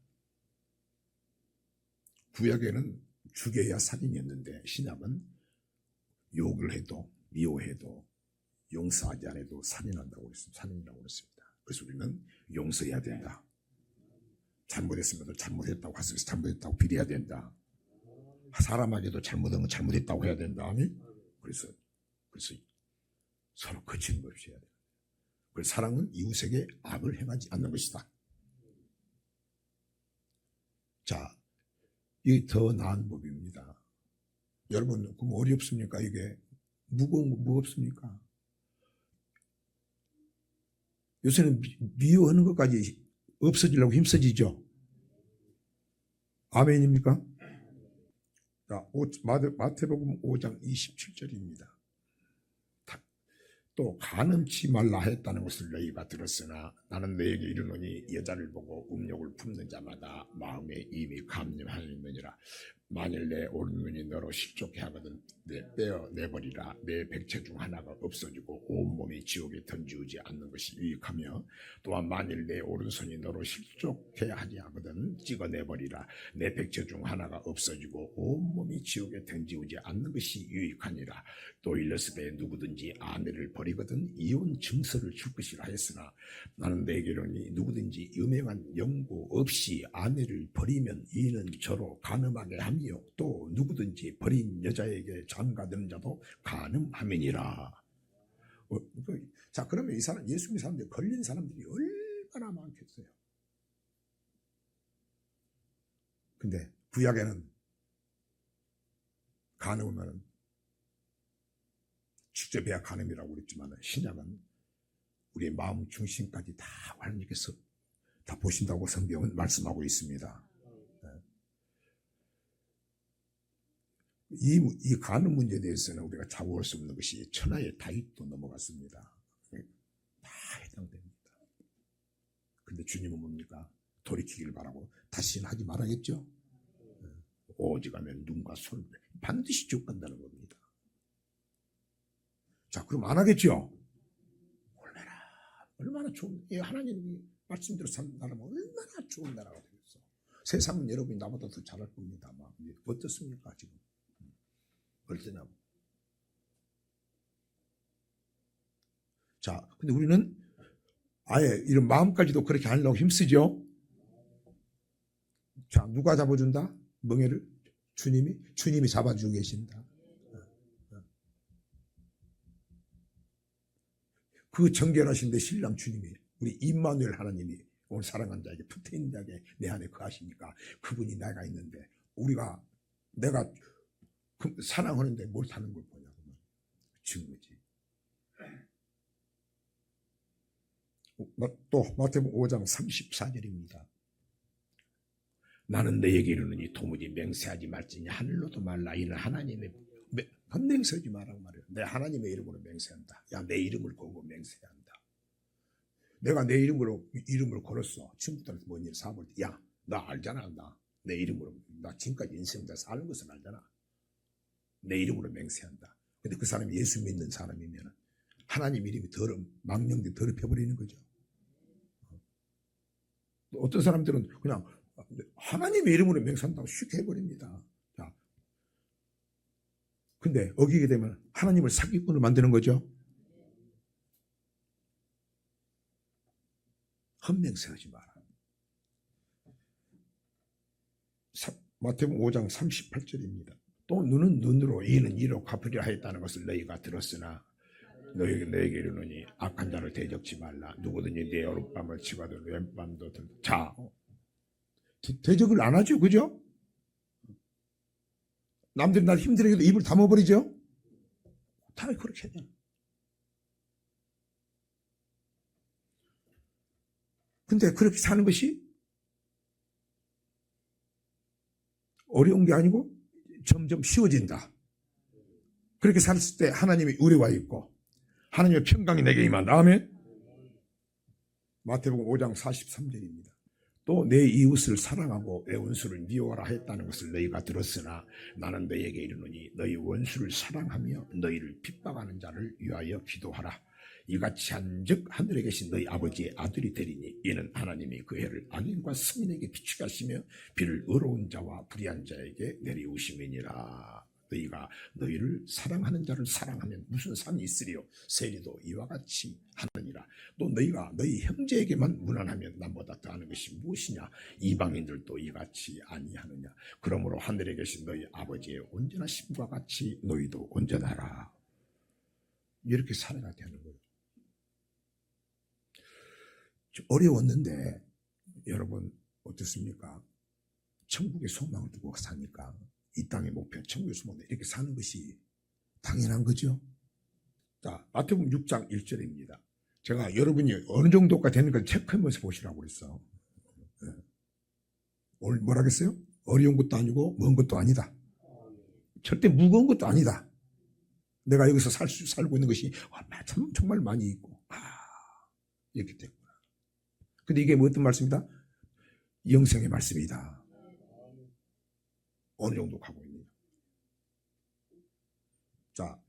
구약에는 죽여야 살인이었는데 신약은 욕을 해도 미워해도 용서하지 않아도 살인한다고 그랬습니다. 살인이라고 그랬습니다. 그래서 우리는 용서해야 된다. 잘못했으면 잘못했다고 가서 잘못했다고 비례해야 된다. 사람에게도 잘못한 건 잘못했다고 해야 된다. 그래서 서로 거치는 것이 해야 돼요. 그래서 사랑은 이웃에게 악을 행하지 않는 것이다. 자, 이게 더 나은 법입니다. 여러분, 그럼 어렵습니까? 이게 무거운 거 무겁습니까? 요새는 미워하는 것까지 없어지려고 힘써지죠. 아멘입니까? 자, 마태복음 5장 27절입니다. 또 간음치 말라 했다는 것을 너희가 들었으나 나는 너희에게 이르노니 여자를 보고 음욕을 품는 자마다 마음에 이미 감념하였느니라. 만일 내 오른눈이 너로 실족해 하거든 빼어내버리라. 내 백체 중 하나가 없어지고 온몸이 지옥에 던지우지 않는 것이 유익하며 또한 만일 내 오른손이 너로 실족해 하지 하거든 찍어내버리라. 내 백체 중 하나가 없어지고 온몸이 지옥에 던지우지 않는 것이 유익하니라. 또 일러스되 누구든지 아내를 버리거든 이혼 증서를 줄 것이라 했으나 나는 내게 이르노니 누구든지 유명한 연고 없이 아내를 버리면 이는 저로 간음하게 하며 또 누구든지 버린 여자에게 장가드는 자도 간음함이니라. 자, 그러면 이 사람 예수 믿는 사람들 걸린 사람들이 얼마나 많겠어요. 근데 구약에는 간음은 직접 해야 간음이라고 그랬지만 신약은 우리의 마음 중심까지 다 하나님께서 다 보신다고 성경은 말씀하고 있습니다. 이 간음 문제에 대해서는 우리가 자부할 수 없는 것이 천하의 다윗도 넘어갔습니다. 다 해당됩니다. 근데 주님은 뭡니까? 돌이키길 바라고 다시는 하지 말아야겠죠? 오직하면 눈과 손 반드시 죽간다는 겁니다. 자, 그럼 안 하겠죠? 얼마나 얼마나 좋은, 이 하나님이 말씀대로 사는 나라면 얼마나 좋은 나라가 되겠어. 세상은 여러분이 나보다 더 잘할 겁니다. 아마. 어떻습니까, 지금? 어떠냐고. 자, 근데 우리는 아예 이런 마음까지도 그렇게 하려고 힘쓰죠? 자, 누가 잡아준다? 멍에를? 주님이 잡아주고 계신다. 그 정결하신 내 신랑 주님이, 우리 임마누엘 하나님이 오늘 사랑한 자에게 붙어있는 자에게 내 안에 거하시니까 그분이 내가 있는데 내가 사랑하는데 뭘 타는 걸 보냐고. 증거지. 또 마태복음 5장 34절입니다. 나는 너에게 이르노니 도무지 맹세하지 말지니 하늘로도 말라. 이는 하나님의 맹세하지 말라고 말해요. 내 하나님의 이름으로 맹세한다. 야, 내 이름을 걸고 맹세한다. 내가 내 이름을 걸었어. 친구들한테 뭔 일 사볼 때, 야, 나 알잖아. 내 이름으로, 나 지금까지 인생 다 사는 것을 알잖아. 내 이름으로 맹세한다. 근데 그 사람이 예수 믿는 사람이면 하나님 이름이 망령되 더럽혀버리는 거죠. 어떤 사람들은 그냥 하나님의 이름으로 맹세한다고 쉽게 해버립니다. 자, 근데 어기게 되면 하나님을 사기꾼으로 만드는 거죠. 헛맹세하지 마라. 마태복음 5장 38절입니다. 또 눈은 눈으로 이는 이로 갚으려 하였다는 것을 너희가 들었으나 너에게 이르노니 악한 자를 대적지 말라. 누구든지 내 오른밤을 치고도 왼밤도 자, 대적을 안 하죠, 그죠? 남들이 날 힘들게 해도 입을 다물어버리죠. 다 그렇게 해요. 근데 그렇게 사는 것이 어려운 게 아니고 점점 쉬워진다. 그렇게 살았을 때 하나님이 우리와 있고 하나님의 평강이 내게 임한다. 아멘. 마태복음 5장 43절입니다. 또 내 이웃을 사랑하고 내 원수를 미워하라 했다는 것을 너희가 들었으나 나는 너희에게 이르노니 너희 원수를 사랑하며 너희를 핍박하는 자를 위하여 기도하라. 이같이 한즉 하늘에 계신 너희 아버지의 아들이 되리니 이는 하나님이 그 해를 악인과 승인에게 비추게 하시며 비를 의로운 자와 불의한 자에게 내리우심이니라. 너희가 너희를 사랑하는 자를 사랑하면 무슨 상이 있으리요? 세리도 이와 같이 하느니라. 또 너희가 너희 형제에게만 무난하면 남보다 더하는 것이 무엇이냐? 이방인들도 이같이 아니하느냐? 그러므로 하늘에 계신 너희 아버지의 온전하심과 같이 너희도 온전하라. 이렇게 살아야 되는 거예요. 어려웠는데 여러분 어떻습니까? 천국의 소망을 두고 사니까 이 땅의 목표, 천국의 소망 이렇게 사는 것이 당연한 거죠. 자, 마태복음 6장 1절입니다. 제가 여러분이 어느 정도가 되는가 체크하면서 보시라고 그랬어. 오늘 뭐라 그랬어요? 어려운 것도 아니고 먼 것도 아니다. 절대 무거운 것도 아니다. 내가 여기서 살고 있는 것이 정말 많이 있고 이렇게 됐구나. 근데 이게 뭐 어떤 말씀이다? 영생의 말씀이다. 어느 정도 가고 있느냐. 자,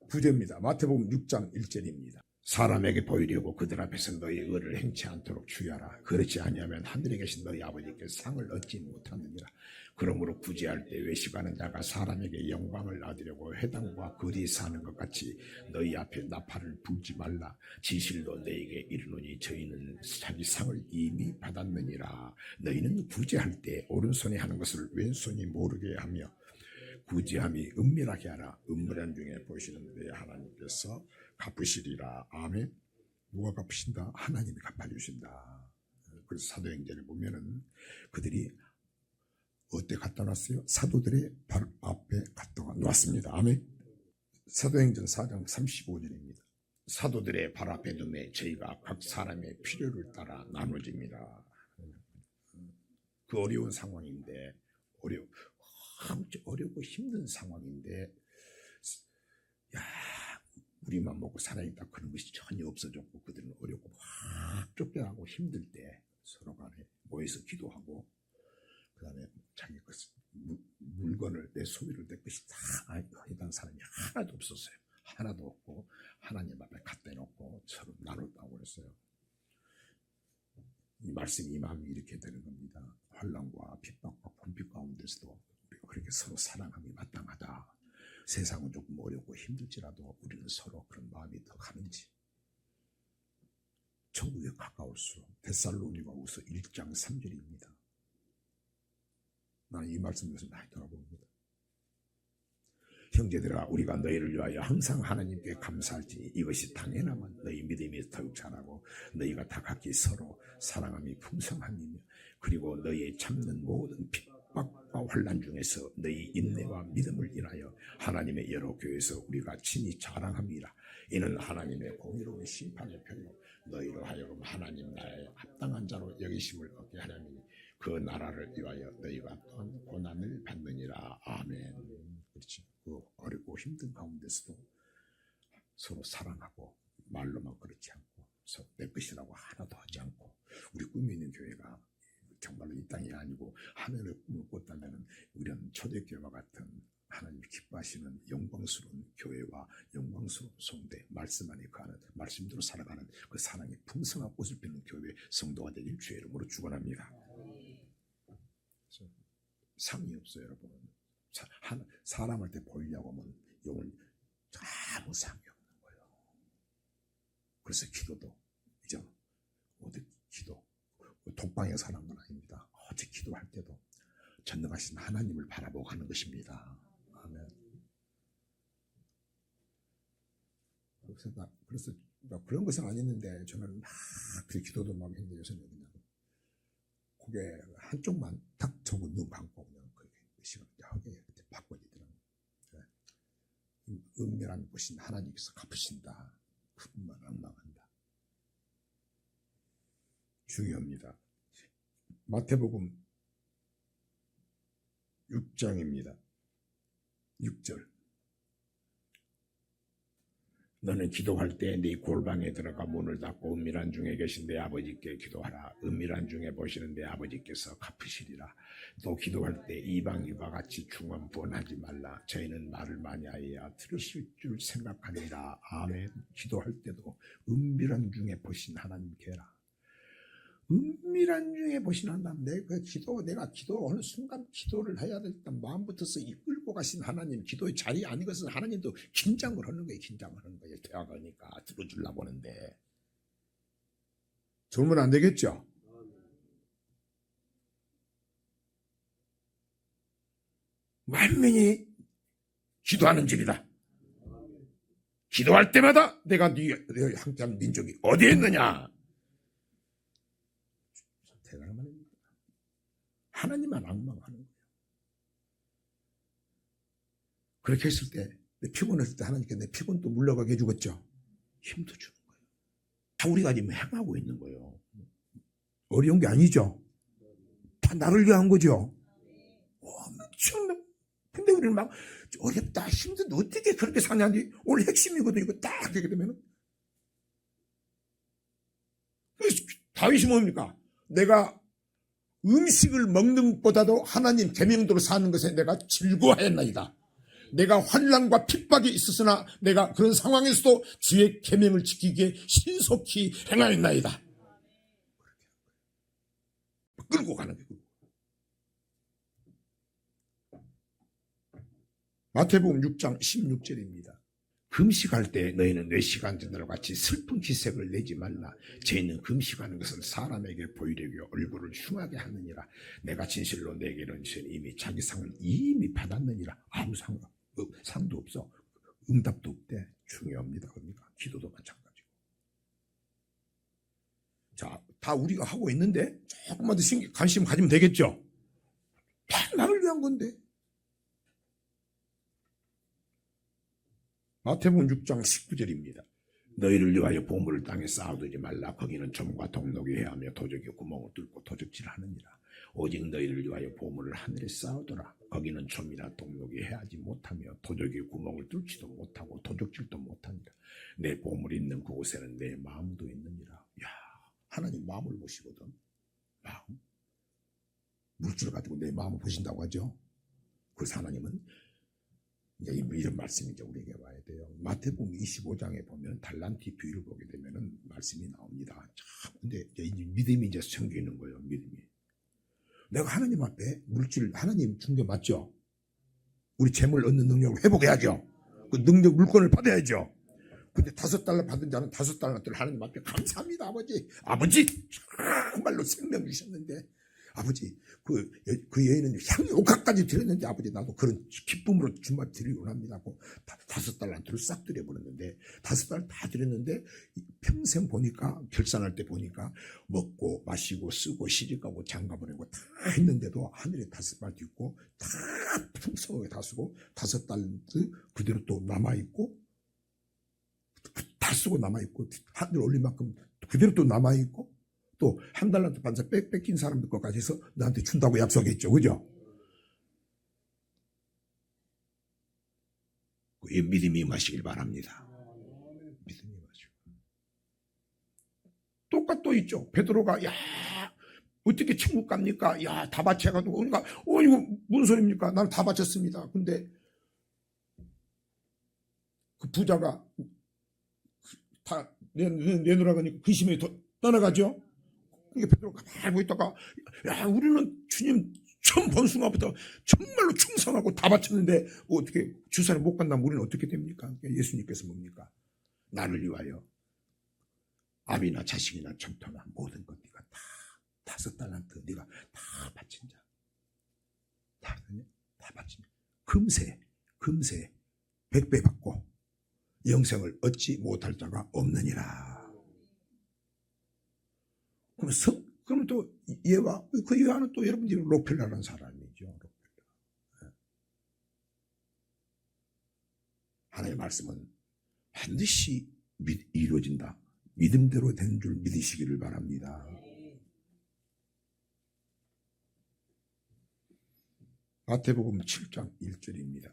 9절입니다. 마태복음 6장 1절입니다. 사람에게 보이려고 그들 앞에서 너희 의를 행치 않도록 주의하라. 그렇지 아니하면 하늘에 계신 너희 아버지께서 상을 얻지 못하느니라. 그러므로 구제할 때 외식하는 자가 사람에게 영광을 얻으려고 회당과 거리에 사는 것 같이 너희 앞에 나팔을 불지 말라. 진실로 너희에게 이르노니 저희는 자기 상을 이미 받았느니라. 너희는 구제할 때 오른손이 하는 것을 왼손이 모르게 하며 구제함이 은밀하게 하라. 은밀한 중에 보시는 너희 하나님께서 갚으시리라. 아멘. 누가 갚으신다? 하나님이 갚아주신다. 그래서 사도행전을 보면은 그들이 어때 갖다 놨어요? 사도들의 발 앞에 갖다 놨습니다. 아멘. 사도행전 4장 35절입니다. 사도들의 발 앞에 둠에 저희가 각 사람의 필요를 따라 나눠집니다. 그 어려운 상황인데 어렵고 힘든 상황인데 우리만 먹고 살아있다 그런 것이 전혀 없어졌고 그들은 어렵고 확 쫓겨나고 힘들 때 서로 간에 모여서 기도하고 그 다음에 자기 물건을 내 소유를 내 것이 다 해당 사람이 하나도 없었어요. 하나도 없고 하나님 앞에 갖다 놓고 서로 나눴다고 그랬어요. 이 말씀이 임하면 이렇게 되는 겁니다. 환난과 핍박과 궁핍 가운데서도 우리가 그렇게 서로 사랑함이 마땅하다. 세상은 조금 어렵고 힘들지라도 우리는 서로 그런 마음이 더 가는지. 천국에 가까울수록 데살로니가후서 1장 3절입니다. 나는 이 말씀에서 많이 돌아봅니다. 형제들아, 우리가 너희를 위하여 항상 하나님께 감사할지니 이것이 당연하면 너희 믿음이 더욱 자라고 너희가 다 각기 서로 사랑함이 풍성함이며 그리고 너희의 참는 모든 핍박과 환난 중에서 너희 인내와 믿음을 인하여 하나님의 여러 교회에서 우리가 친히 자랑함이라. 이는 하나님의 공의로운 심판의 표로 너희로 하여금 하나님 나라에 합당한 자로 여기심을 얻게 하려니 그 나라를 위하여 너희가 또한 고난을 받느니라. 아멘. 그렇죠. 그 어렵고 힘든 가운데서도 서로 사랑하고 말로만 그렇지 않고 서로 내 것이라고 하나도 하지 않고 우리 꿈이 있는 교회가 정말로 이 땅이 아니고 하늘의 꿈을 꿨다면 우리는 초대교회와 같은 하나님 기뻐하시는 영광스러운 교회와 영광스러운 성대, 말씀 안에 거하는 말씀대로 살아가는 그 사랑의 풍성한 꽃을 피우는 교회 성도가 되길 주의 이름으로 축원합니다. 상이 없어요, 여러분. 사람한테 보이려고 하면 영을 아무 상이 없는 거예요. 그래서 기도도 이제 어디 기도 독방에 사는 건 아닙니다. 어디 기도할 때도 전능하신 하나님을 바라보고 하는 것입니다. 아멘. 그래서 그런 것은 아니었는데 저는 막 기도도 막 했는데 요새는 그냥 고개 한쪽만 탁 접고 눈 감고 그냥 그 시간을 하게 바꿔지더라고요. 은밀한 곳인 하나님께서 갚으신다. 그분만 앙망한다. 중요합니다. 마태복음 6장입니다. 6절. 너는 기도할 때 네 골방에 들어가 문을 닫고 은밀한 중에 계신 내 아버지께 기도하라. 은밀한 중에 보시는 내 아버지께서 갚으시리라. 또 기도할 때 이방인과 같이 중언부언하지 말라. 저희는 말을 많이 하여야 들으실 줄 생각하니라. 아멘. 기도할 때도 은밀한 중에 보신 하나님께 해라. 은밀한 중에 보신 하나님, 내가 기도 어느 순간 기도를 해야 될 때 마음부터서 이끌고 가신 하나님, 기도의 자리에 아닌 것은 하나님도 긴장을 하는 거예요. 긴장을 하는 거예요. 대화가니까 들어주려고 하는데 졸면 안 되겠죠. 만민이 기도하는 집이다. 기도할 때마다 내가 네 항상 민족이 어디에 있느냐. 대단한 말입니다. 하나님만 앙망하는 거예요. 그렇게 했을 때, 내 피곤했을 때 하나님께 내 피곤도 물러가게 해주겠죠. 힘도 주는 거예요. 다 우리가 지금 행하고 있는 거예요. 어려운 게 아니죠. 다 나를 위한 거죠. 엄청나. 근데 우리는 막 어렵다, 힘든데 어떻게 그렇게 사냐니 오늘 핵심이거든. 이거 딱 되게 되면은. 다윗이 뭡니까? 내가 음식을 먹는 것보다도 하나님 계명대로 사는 것에 내가 즐거워했나이다. 내가 환난과 핍박이 있었으나 내가 그런 상황에서도 주의 계명을 지키기에 신속히 행하였나이다. 끌고 가는 거예요. 마태복음 6장 16절입니다. 금식할 때 너희는 내 시간들과 같이 슬픈 기색을 내지 말라. 저희는 금식하는 것은 사람에게 보이려고 얼굴을 흉하게 하느니라. 내가 진실로 내게 이런 이미 자기 상을 이미 받았느니라. 아무 상도 없어. 응답도 없대. 중요합니다. 그러니까 기도도 마찬가지고. 자, 다 우리가 하고 있는데 조금만 더 관심 가지면 되겠죠. 다 나를 위한 건데. 마태복음 6장 19절입니다. 너희를 위하여 보물을 땅에 쌓아두지 말라. 거기는 점과 동록이 해하며 도적이 구멍을 뚫고 도적질하느니라. 오직 너희를 위하여 보물을 하늘에 쌓아두라. 거기는 점이나 동록이 해하지 못하며 도적이 구멍을 뚫지도 못하고 도적질도 못하니라. 내 보물이 있는 그곳에는 내 마음도 있느니라. 야, 하나님 마음을 보시거든. 마음. 물질을 가지고 내 마음을 보신다고 하죠. 그래서 하나님은 이제 이런 말씀이 이제 우리에게 와야 돼요. 마태복음 25장에 보면 달란트 비유를 보게 되면은 말씀이 나옵니다. 참, 근데 이제 믿음이 이제 생기는 거예요. 믿음이. 내가 하나님 앞에 물질, 하나님 준 게 맞죠? 우리 재물 얻는 능력을 회복해야죠. 그 능력 물건을 받아야죠. 근데 $5 받은 자는 $5를 하나님 앞에 감사합니다, 아버지. 아버지, 정말로 생명 주셨는데, 아버지, 그 여인은 향이 옥합까지 드렸는데, 아버지, 나도 그런 기쁨으로 주말 드리기 원합니다. 하고 $5를 싹 드려버렸는데, $5 다 드렸는데, 평생 보니까, 결산할 때 보니까, 먹고, 마시고, 쓰고, 시집가고, 장가 보내고 다 했는데도, 하늘에 $5 있고, 다 풍성하게 다 쓰고, $5 그대로 또 남아있고, 다 쓰고 남아있고, 하늘 올린 만큼 그대로 또 남아있고, 또 $1 반사 뺏긴 사람들 것까지 해서 나한테 준다고 약속했죠. 그죠? 이 믿음이 임하시길 바랍니다. 믿음이 임하시고. 똑같 또 있죠. 베드로가, 야, 어떻게 천국 갑니까? 야, 다 바쳐가지고. 그러니까, 이거 무슨 소리입니까? 난 다 바쳤습니다. 근데 그 부자가 다 내놓으라고 하니까 그 심에 떠나가죠. 그러니까 베드로가 가만히 있다가, 야, 우리는 주님 처음 본 순간부터 정말로 충성하고 다 바쳤는데 어떻게 주사를 못 간다면 우리는 어떻게 됩니까? 예수님께서 뭡니까? 나를 위하여 아비나 자식이나 점토나 모든 것 네가 다 $5 네가 다 바친 자, 다 바친 자, 금세 100배 받고 영생을 얻지 못할 자가 없느니라. 그럼 또 얘와 그 요한은 또 여러분들이 록펠러라는 사람이죠. 록펠러. 하나님의 말씀은 반드시 이루어진다. 믿음대로 된 줄 믿으시기를 바랍니다. 마태복음 7장 1절입니다.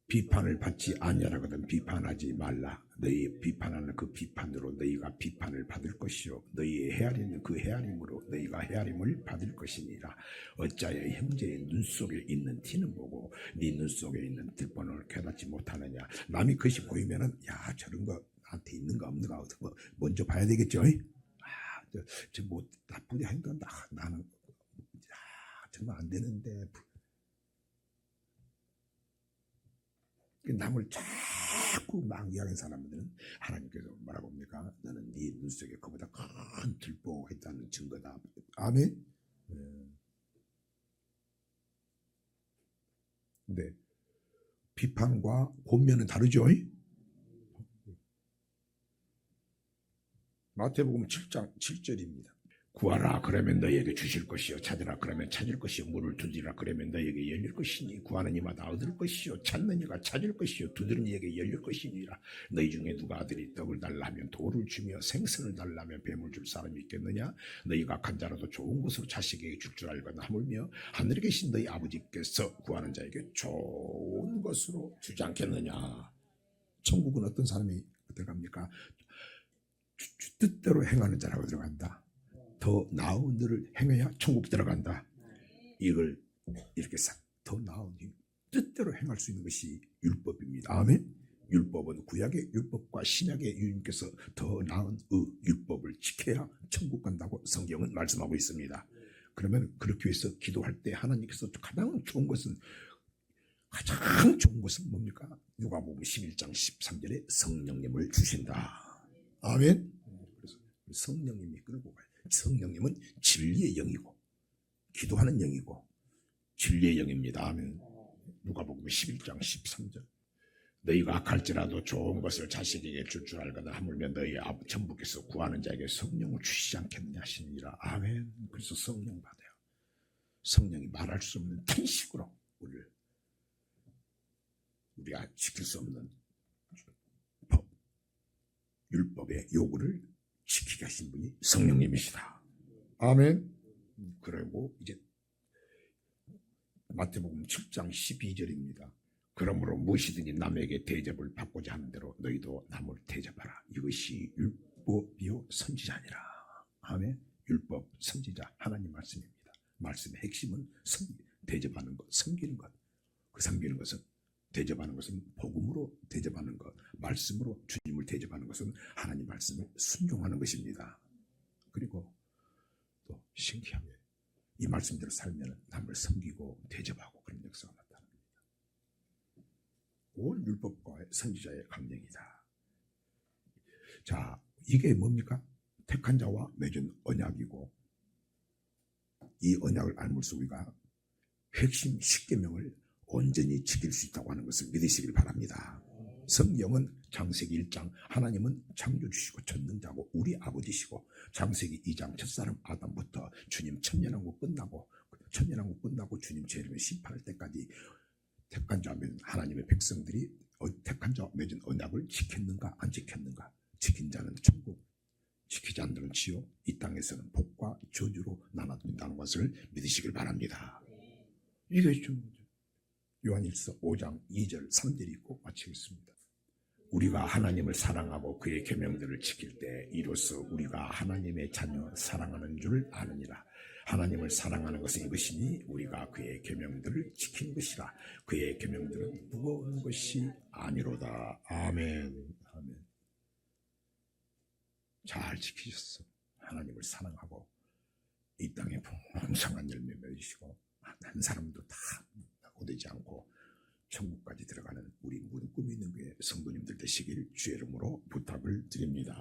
비판을 받지 아니하거든 비판하지 말라. 너희 비판하는 그 비판으로 너희가 비판을 받을 것이요 너희의 헤아리는 그 헤아림으로 너희가 헤아림을 받을 것이니라. 어찌하여 형제의 눈 속에 있는 티는 보고 네 눈 속에 있는 들보는 깨닫지 못하느냐. 남이 그것이 보이면은 야 저런 거 나한테 있는가 없는가 어떤 거 먼저 봐야 되겠죠. 저 뭐 나쁘게 한 건 나는 정말 안 되는데. 남을 자꾸 막 이야기하는 사람들은 하나님께서 뭐라고 합니까? 너는 네 눈 속에 그보다 큰 들보가 있다는 증거다. 아멘? 네. 비판과 권면은 다르죠? 마태복음 7장 7절입니다. 구하라 그러면 너희에게 주실 것이요 찾으라 그러면 찾을 것이요 문을 두드리라 그러면 너희에게 열릴 것이니 구하는 이마다 얻을 것이요 찾는 이가 찾을 것이요 두드리는 이에게 열릴 것이니라. 너희 중에 누가 아들이 떡을 달라면 돌을 주며 생선을 달라면 뱀을 줄 사람이 있겠느냐. 너희가 악한 자라도 좋은 것으로 자식에게 줄 줄 알거나 하물며 하늘에 계신 너희 아버지께서 구하는 자에게 좋은 것으로 주지 않겠느냐. 천국은 어떤 사람이 들어갑니까? 뜻대로 행하는 자라고 들어간다. 더 나은 일을 행해야 천국 들어간다. 이걸 이렇게 더 나은 뜻대로 행할 수 있는 것이 율법입니다. 아멘. 율법은 구약의 율법과 신약의 유님께서 더 나은 율법을 지켜야 천국 간다고 성경은 말씀하고 있습니다. 그러면 그렇게 해서 기도할 때 하나님께서 가장 좋은 것은 뭡니까? 누가복음 11장 13절에 성령님을 주신다. 아멘. 그래서 성령님이 끌고 가요. 성령님은 진리의 영이고 기도하는 영이고 진리의 영입니다. 아멘. 누가복음 11장 13절 너희가 악할지라도 좋은 것을 자식에게 줄 줄 알거나 하물며 너희 천부께서 구하는 자에게 성령을 주시지 않겠느냐 하시니라. 아멘. 그래서 성령 받아요. 성령이 말할 수 없는 탄식으로 우리가 지킬 수 없는 법, 율법의 요구를 지키게 하신 분이 성령님이시다. 아멘. 그리고 이제 마태복음 7장 12절입니다. 그러므로 무엇이든지 남에게 대접을 받고자 하는 대로 너희도 남을 대접하라. 이것이 율법이요 선지자니라. 아멘. 율법, 선지자, 하나님 말씀입니다. 말씀의 핵심은 대접하는 것, 섬기는 것. 그 섬기는 것은 대접하는 것은 복음으로 대접하는 것, 말씀으로 주님을 대접하는 것은 하나님 말씀을 순종하는 것입니다. 그리고 또 신기하게 이 말씀대로 살면 남을 섬기고 대접하고 그런 역사가 나타납니다. 온 율법과의 선지자의 감정이다. 자, 이게 뭡니까? 택한 자와 맺은 언약이고, 이 언약을 알면서 우리가 핵심 10계명을 온전히 지킬 수 있다고 하는 것을 믿으시길 바랍니다. 성경은 창세기 1장 하나님은 창조주시고 전능자고 우리 아버지시고, 창세기 2장 첫사람 아담부터 주님 천년왕국 끝나고 주님 재림을 심판할 때까지 택한 자 맺은 하나님의 백성들이 택한 자 맺은 언약을 지켰는가 안 지켰는가, 지킨 자는 천국, 지키지 않는 자는 지옥, 이 땅에서는 복과 저주로 나눠진다는 것을 믿으시길 바랍니다. 이게 좀 요한일서 5장 2절 3절이 있고 마치겠습니다. 우리가 하나님을 사랑하고 그의 계명들을 지킬 때 이로써 우리가 하나님의 자녀 사랑하는 줄 아느니라. 하나님을 사랑하는 것은 이것이니 우리가 그의 계명들을 지키는 것이라. 그의 계명들은 무거운 것이 아니로다. 아멘. 아멘. 잘 지키셨어. 하나님을 사랑하고 이 땅에 풍성한 열매 맺으시고 한 사람도 다 낙오되지 않고 천국까지 들어가는 우리 모든 꿈이 있는 교회 성도님들 되시길 주의 이름으로 부탁을 드립니다.